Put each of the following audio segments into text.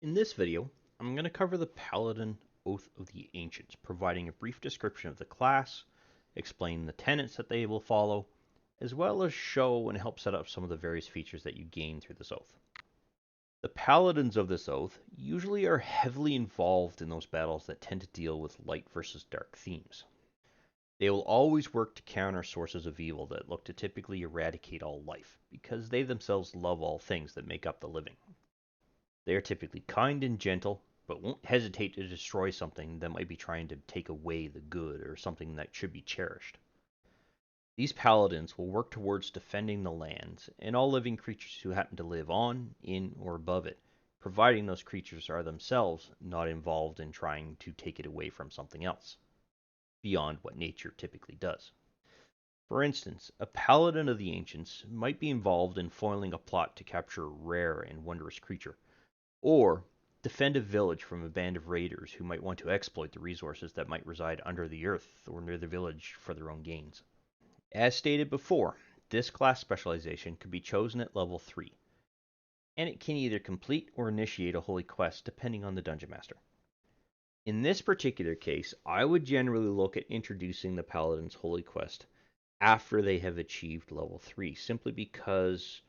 In this video, I'm going to cover the Paladin Oath of the Ancients, providing a brief description of the class, explain the tenets that they will follow, as well as show and help set up some of the various features that you gain through this oath. The Paladins of this oath usually are heavily involved in those battles that tend to deal with light versus dark themes. They will always work to counter sources of evil that look to typically eradicate all life, because they themselves love all things that make up the living. They are typically kind and gentle, but won't hesitate to destroy something that might be trying to take away the good or something that should be cherished. These paladins will work towards defending the lands and all living creatures who happen to live on, in, or above it, providing those creatures are themselves not involved in trying to take it away from something else, beyond what nature typically does. For instance, a paladin of the ancients might be involved in foiling a plot to capture a rare and wondrous creature, or defend a village from a band of raiders who might want to exploit the resources that might reside under the earth or near the village for their own gains. As stated before, this class specialization could be chosen at level 3, and it can either complete or initiate a holy quest depending on the dungeon master. In this particular case, I would generally look at introducing the paladin's holy quest after they have achieved level 3, simply because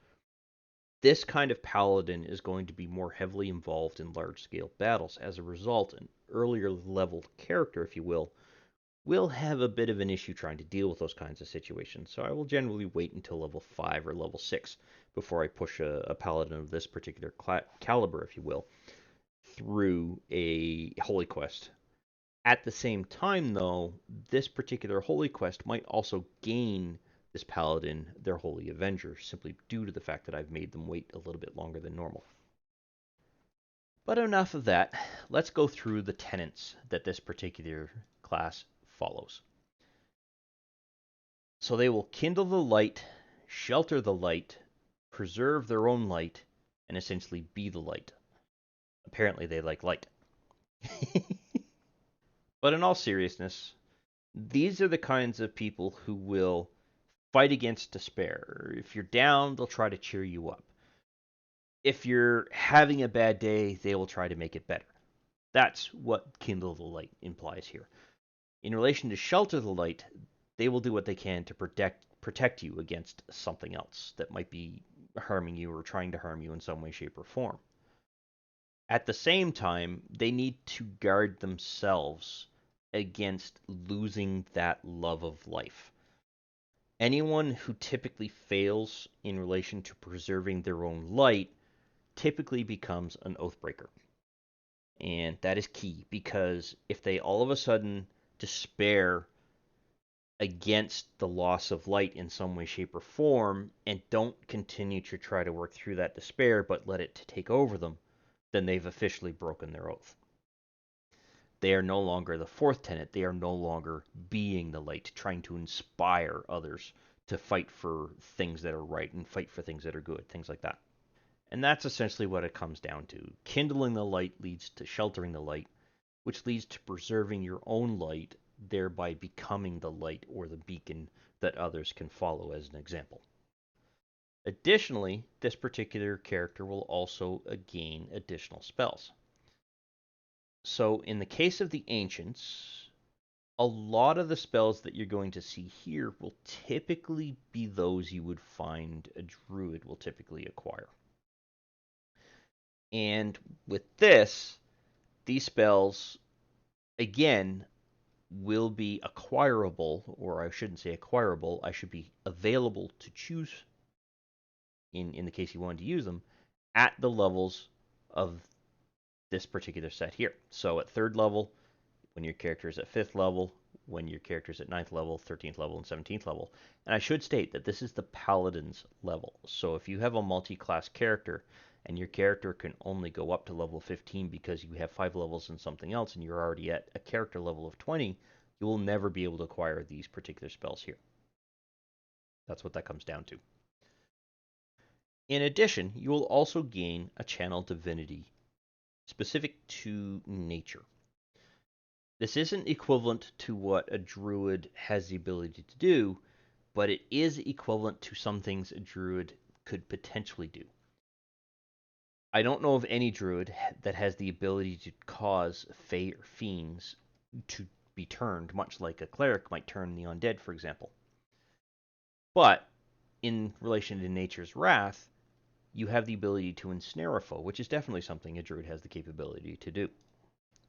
this kind of paladin is going to be more heavily involved in large-scale battles. As a result, an earlier leveled character, if you will have a bit of an issue trying to deal with those kinds of situations. So I will generally wait until level 5 or level 6 before I push a paladin of this particular caliber, if you will, through a holy quest. At the same time, though, this particular holy quest might also gain this paladin their holy avenger, simply due to the fact that I've made them wait a little bit longer than normal. But enough of that. Let's go through the tenets that this particular class follows. So they will kindle the light, shelter the light, preserve their own light, and essentially be the light. Apparently they like light. But in all seriousness, these are the kinds of people who will fight against despair. If you're down, they'll try to cheer you up. If you're having a bad day, they will try to make it better. That's what kindle the light implies here. In relation to shelter the light, they will do what they can to protect you against something else that might be harming you or trying to harm you in some way, shape, or form. At the same time, they need to guard themselves against losing that love of life. Anyone who typically fails in relation to preserving their own light typically becomes an oathbreaker. And that is key, because if they all of a sudden despair against the loss of light in some way, shape, or form, and don't continue to try to work through that despair but let it take over them, then they've officially broken their oath. They are no longer the fourth tenet. They are no longer being the light, trying to inspire others to fight for things that are right and fight for things that are good, things like that. And that's essentially what it comes down to. Kindling the light leads to sheltering the light, which leads to preserving your own light, thereby becoming the light or the beacon that others can follow as an example. Additionally, this particular character will also gain additional spells. So in the case of the Ancients, a lot of the spells that you're going to see here will typically be those you would find a druid will typically acquire. And with this, these spells, again, will be acquirable, or I shouldn't say acquirable, I should be available to choose in the case you wanted to use them at the levels of this particular set here. So at 3rd level, when your character is at 5th level, when your character is at 9th level, 13th level, and 17th level. And I should state that this is the Paladin's level. So if you have a multi-class character and your character can only go up to level 15 because you have 5 levels in something else and you're already at a character level of 20, you will never be able to acquire these particular spells here. That's what that comes down to. In addition, you will also gain a channel divinity specific to nature. This isn't equivalent to what a druid has the ability to do, but it is equivalent to some things a druid could potentially do. I don't know of any druid that has the ability to cause Fae or Fiends to be turned, much like a cleric might turn the undead, for example. But in relation to Nature's Wrath, you have the ability to ensnare a foe, which is definitely something a druid has the capability to do.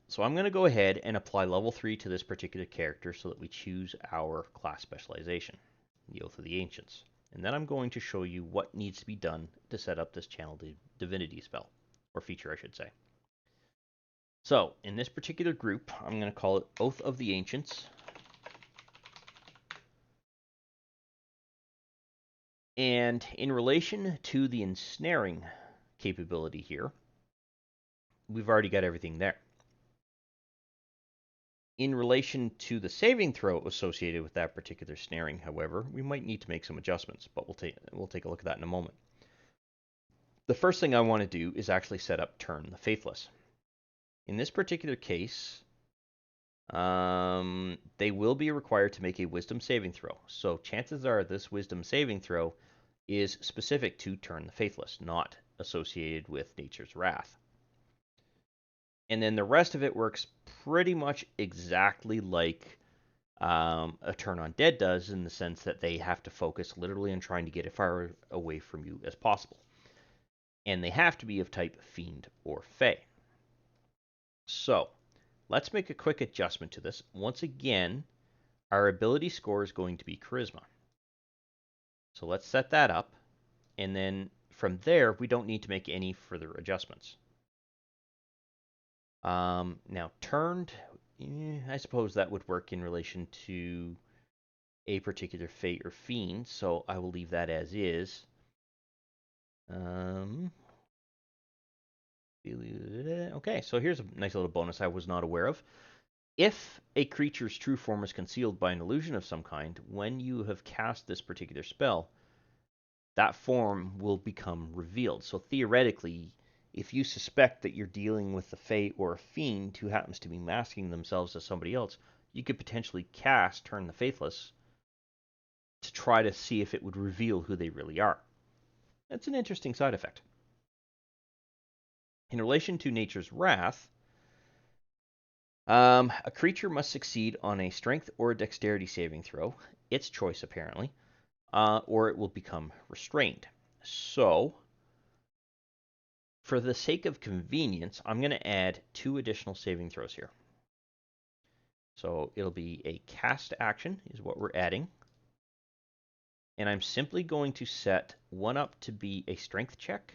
So I'm going to go ahead and apply level 3 to this particular character so that we choose our class specialization, the Oath of the Ancients. And then I'm going to show you what needs to be done to set up this channel divinity spell, or feature I should say. So in this particular group, I'm going to call it Oath of the Ancients. And in relation to the ensnaring capability here, we've already got everything there. In relation to the saving throw associated with that particular snaring, however, we might need to make some adjustments, but we'll take a look at that in a moment. The first thing I want to do is actually set up Turn the Faithless. In this particular case, they will be required to make a Wisdom saving throw. So chances are this Wisdom saving throw is specific to Turn the Faithless, not associated with Nature's Wrath. And then the rest of it works pretty much exactly like a Turn Undead does, in the sense that they have to focus literally on trying to get as far away from you as possible. And they have to be of type Fiend or Fey. So let's make a quick adjustment to this. Once again, our ability score is going to be Charisma. So let's set that up. And then from there, we don't need to make any further adjustments. Now, turned, I suppose that would work in relation to a particular Fate or Fiend, so I will leave that as is. Okay, so here's a nice little bonus I was not aware of. If a creature's true form is concealed by an illusion of some kind, when you have cast this particular spell, that form will become revealed. So theoretically, if you suspect that you're dealing with a Fae or a Fiend who happens to be masking themselves as somebody else, you could potentially cast Turn the Faithless to try to see if it would reveal who they really are. That's an interesting side effect. In relation to Nature's Wrath, a creature must succeed on a Strength or a Dexterity saving throw, its choice apparently, or it will become restrained. So, for the sake of convenience, I'm going to add 2 additional saving throws here. So it'll be a cast action is what we're adding. And I'm simply going to set one up to be a strength check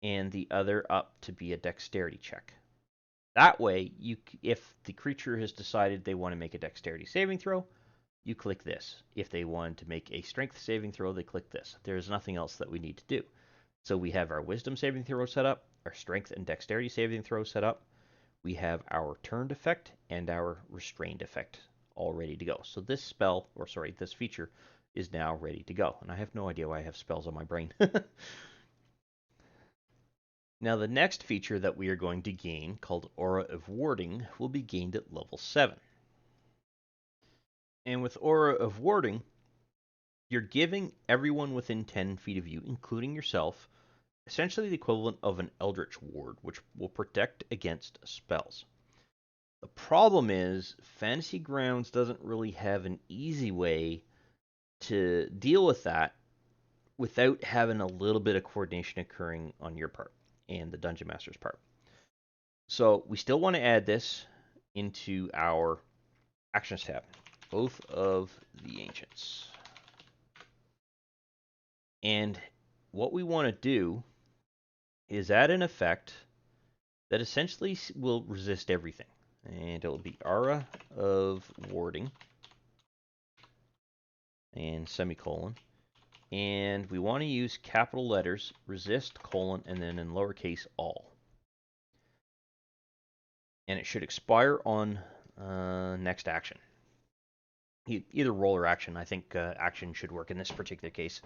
and the other up to be a dexterity check. That way, if the creature has decided they want to make a dexterity saving throw, you click this. If they want to make a strength saving throw, they click this. There's nothing else that we need to do. So we have our wisdom saving throw set up, our strength and dexterity saving throw set up. We have our turned effect and our restrained effect all ready to go. So this spell, or sorry, this feature is now ready to go. And I have no idea why I have spells on my brain. Now the next feature that we are going to gain, called Aura of Warding, will be gained at level 7. And with Aura of Warding, you're giving everyone within 10 feet of you, including yourself, essentially the equivalent of an Eldritch Ward, which will protect against spells. The problem is, Fantasy Grounds doesn't really have an easy way to deal with that without having a little bit of coordination occurring on your part and the Dungeon Master's part. So we still want to add this into our Actions tab. Oath of the Ancients. And what we want to do is add an effect that essentially will resist everything. And it will be Aura of Warding and semicolon. And we want to use capital letters, resist, colon, and then in lowercase all. And it should expire on next action. Either roll or action. I think action should work in this particular case.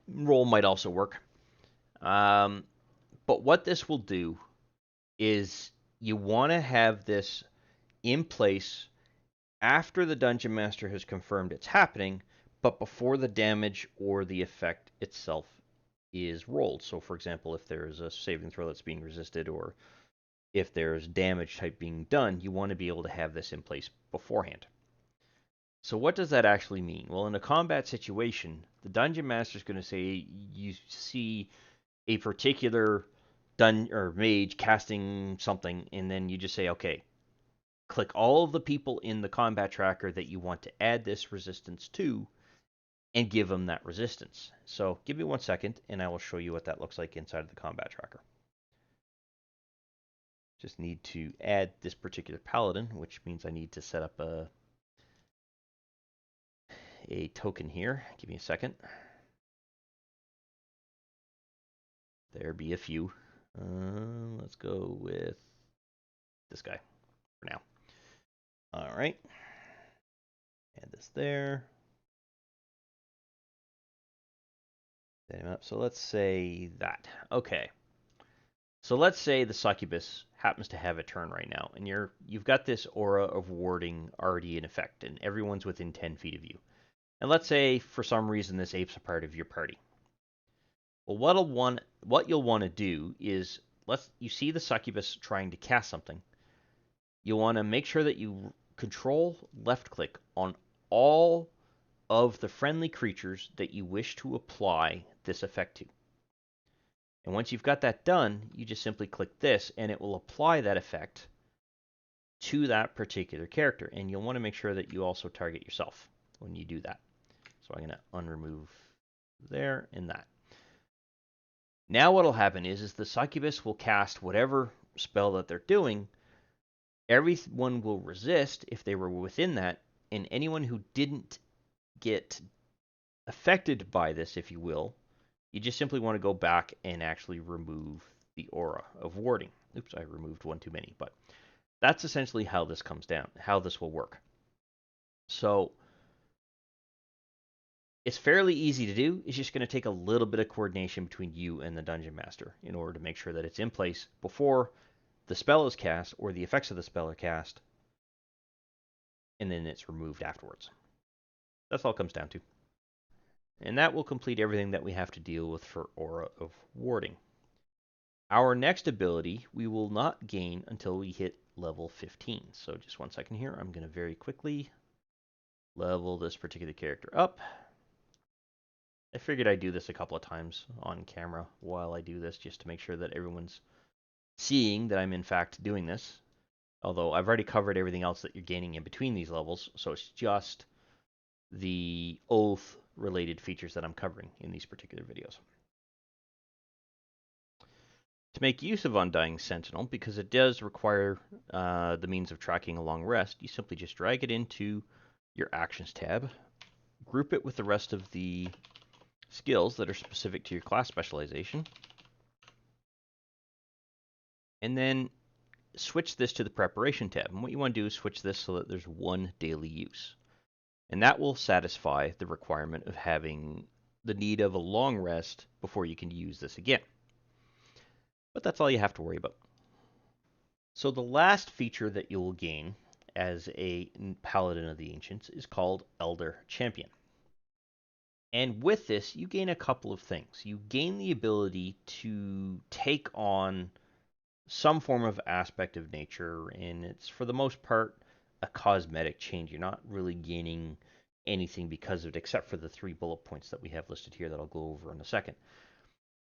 Roll might also work. But what this will do is you want to have this in place after the Dungeon Master has confirmed it's happening, but before the damage or the effect itself is rolled. So, for example, if there's a saving throw that's being resisted, or if there's damage type being done, you want to be able to have this in place beforehand. So what does that actually mean? Well, in a combat situation, the Dungeon Master is going to say you see a particular or mage casting something, and then you just say, okay, click all of the people in the combat tracker that you want to add this resistance to, and give them that resistance. So give me 1 second, and I will show you what that looks like inside of the combat tracker. Just need to add this particular paladin, which means I need to set up a token here. Give me a second. There be a few. Let's go with this guy for now. All right. Add this there. Set him up. So let's say that. Okay. So let's say the succubus happens to have a turn right now, and you've got this aura of warding already in effect, and everyone's within 10 feet of you. And let's say for some reason this ape's a part of your party. Well, what you'll want to do is you see the succubus trying to cast something. You'll want to make sure that you control left click on all of the friendly creatures that you wish to apply this effect to. And once you've got that done, you just simply click this and it will apply that effect to that particular character. And you'll want to make sure that you also target yourself when you do that. So I'm going to unremove there and that. Now what will happen is the succubus will cast whatever spell that they're doing. Everyone will resist if they were within that, and anyone who didn't get affected by this, if you will, you just simply want to go back and actually remove the aura of warding. Oops, I removed one too many, but that's essentially how this comes down, how this will work. So it's fairly easy to do. It's just going to take a little bit of coordination between you and the Dungeon Master in order to make sure that it's in place before the spell is cast or the effects of the spell are cast, and then it's removed afterwards. That's all it comes down to. And that will complete everything that we have to deal with for Aura of Warding. Our next ability we will not gain until we hit level 15. So just 1 second here. I'm going to very quickly level this particular character up. I figured I'd do this a couple of times on camera while I do this, just to make sure that everyone's seeing that I'm in fact doing this. Although I've already covered everything else that you're gaining in between these levels, so it's just the oath related features that I'm covering in these particular videos. To make use of Undying Sentinel, because it does require the means of tracking a long rest, you simply just drag it into your Actions tab, group it with the rest of the skills that are specific to your class specialization, and then switch this to the Preparation tab. And what you want to do is switch this so that there's one daily use. And that will satisfy the requirement of having the need of a long rest before you can use this again. But that's all you have to worry about. So the last feature that you will gain as a Paladin of the Ancients is called Elder Champion. And with this, you gain a couple of things. You gain the ability to take on some form of aspect of nature, and it's for the most part a cosmetic change. You're not really gaining anything because of it, except for the 3 bullet points that we have listed here that I'll go over in a second.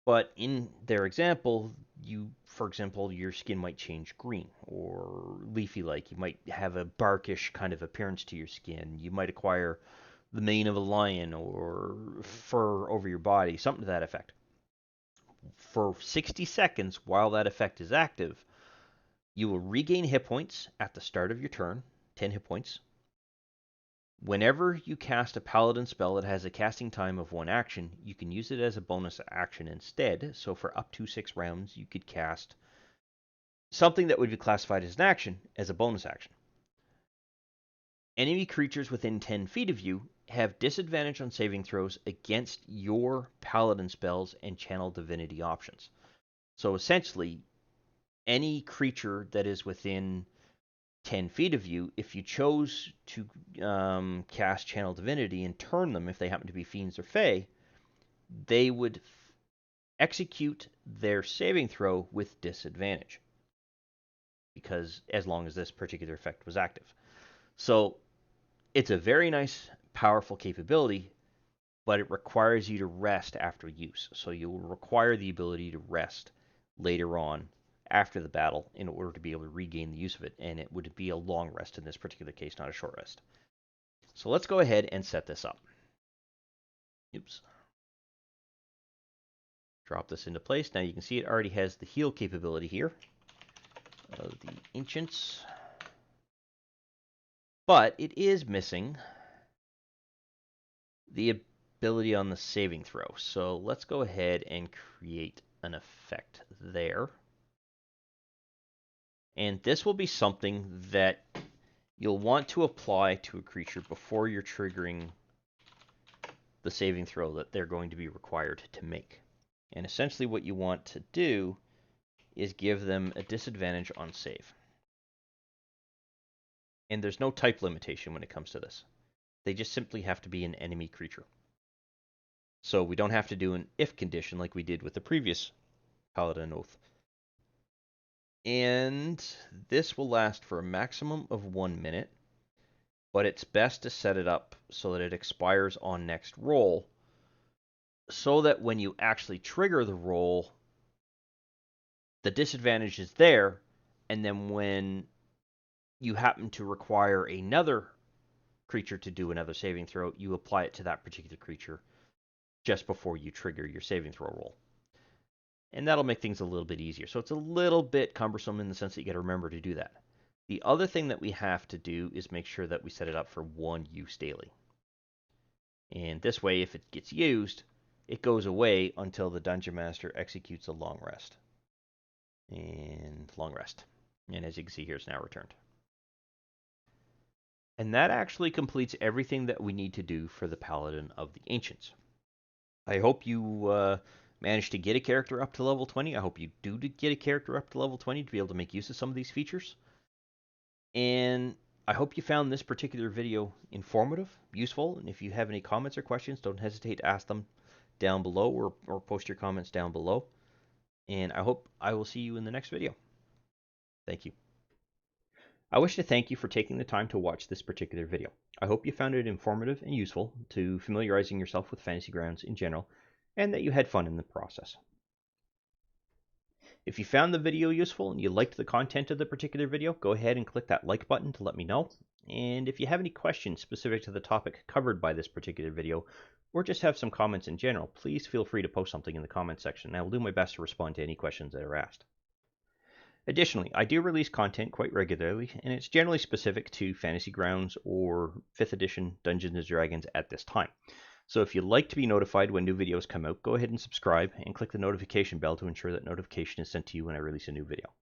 But in their example, for example, your skin might change green or leafy-like. You might have a barkish kind of appearance to your skin. You might acquire the mane of a lion or fur over your body, something to that effect. For 60 seconds while that effect is active, you will regain hit points at the start of your turn, 10 hit points. Whenever you cast a Paladin spell that has a casting time of 1 action, you can use it as a bonus action instead. So for up to 6 rounds, you could cast something that would be classified as an action as a bonus action. Enemy creatures within 10 feet of you have disadvantage on saving throws against your Paladin spells and Channel Divinity options. So essentially, any creature that is within 10 feet of you, if you chose to cast Channel Divinity and turn them, if they happen to be fiends or fae, they would execute their saving throw with disadvantage, because as long as this particular effect was active. So it's a very nice, powerful capability, but it requires you to rest after use. So you'll require the ability to rest later on after the battle in order to be able to regain the use of it, and it would be a long rest in this particular case, not a short rest. So let's go ahead and set this up. Oops. Drop this into place. Now you can see it already has the heal capability here of the Ancients, but it is missing the ability on the saving throw. So let's go ahead and create an effect there. And this will be something that you'll want to apply to a creature before you're triggering the saving throw that they're going to be required to make. And essentially what you want to do is give them a disadvantage on save. And there's no type limitation when it comes to this. They just simply have to be an enemy creature. So we don't have to do an if condition like we did with the previous Paladin Oath. And this will last for a maximum of 1 minute, but it's best to set it up so that it expires on next roll, so that when you actually trigger the roll, the disadvantage is there, and then when you happen to require another creature to do another saving throw, you apply it to that particular creature just before you trigger your saving throw roll. And that'll make things a little bit easier. So it's a little bit cumbersome in the sense that you got to remember to do that. The other thing that we have to do is make sure that we set it up for 1 use daily. And this way, if it gets used, it goes away until the Dungeon Master executes a long rest. And long rest. And as you can see here, it's now returned. And that actually completes everything that we need to do for the Paladin of the Ancients. I hope you managed to get a character up to level 20. I hope you do get a character up to level 20 to be able to make use of some of these features. And I hope you found this particular video informative, useful, and if you have any comments or questions, don't hesitate to ask them down below or post your comments down below. And I hope I will see you in the next video. Thank you. I wish to thank you for taking the time to watch this particular video. I hope you found it informative and useful to familiarizing yourself with Fantasy Grounds in general, and that you had fun in the process. If you found the video useful and you liked the content of the particular video, go ahead and click that like button to let me know. And if you have any questions specific to the topic covered by this particular video, or just have some comments in general, please feel free to post something in the comments section, and I will do my best to respond to any questions that are asked. Additionally, I do release content quite regularly, and it's generally specific to Fantasy Grounds or 5th edition Dungeons & Dragons at this time. So if you'd like to be notified when new videos come out, go ahead and subscribe and click the notification bell to ensure that notification is sent to you when I release a new video.